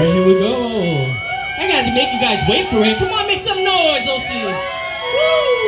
right, here we go. I got to make you guys wait for it. Come on, make some noise, OC. Woo!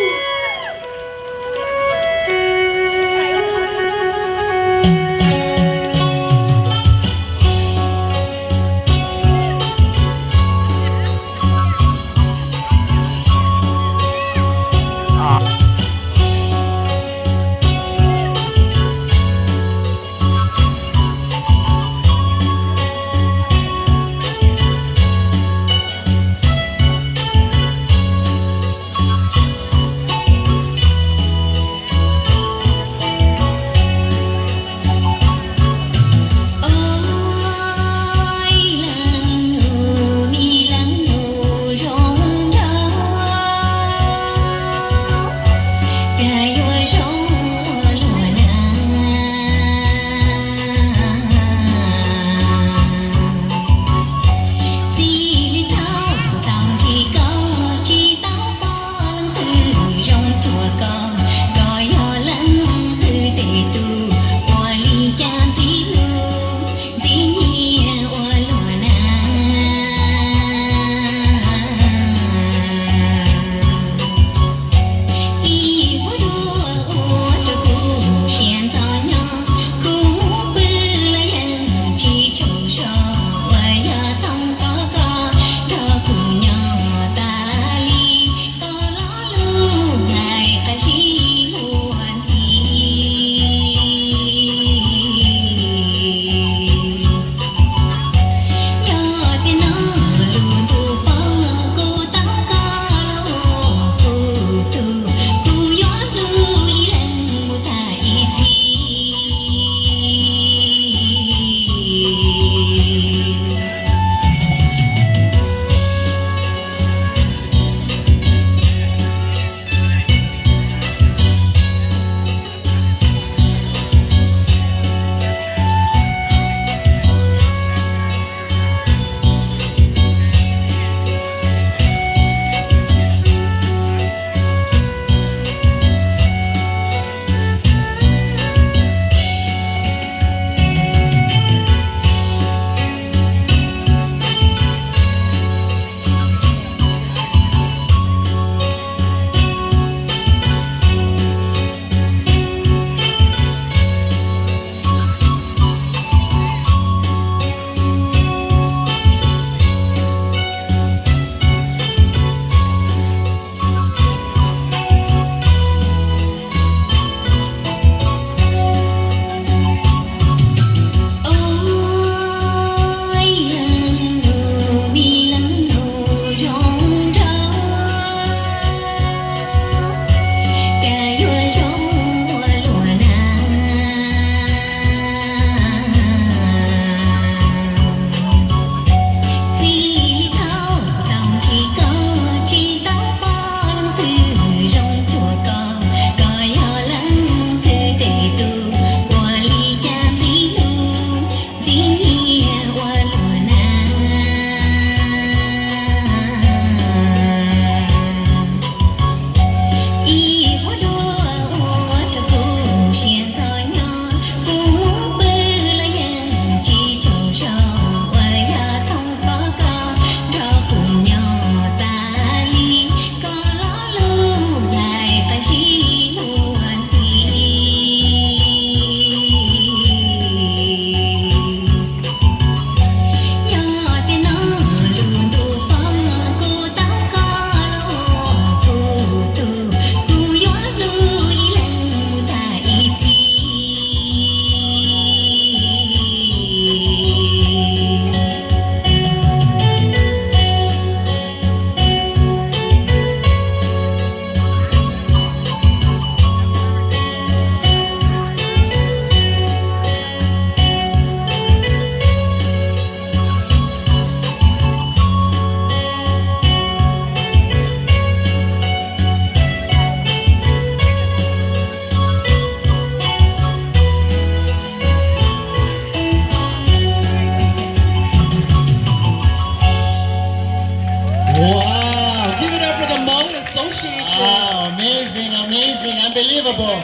Oh, amazing, amazing, unbelievable.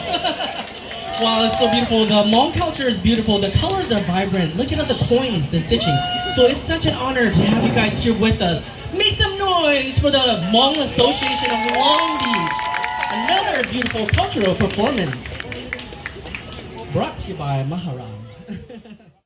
Wow, it's so beautiful. The Hmong culture is beautiful. The colors are vibrant. Look at all the coins, the stitching. So it's such an honor to have you guys here with us. Make some noise for the Hmong Association of Long Beach. Another beautiful cultural performance. Brought to you by Mahoran.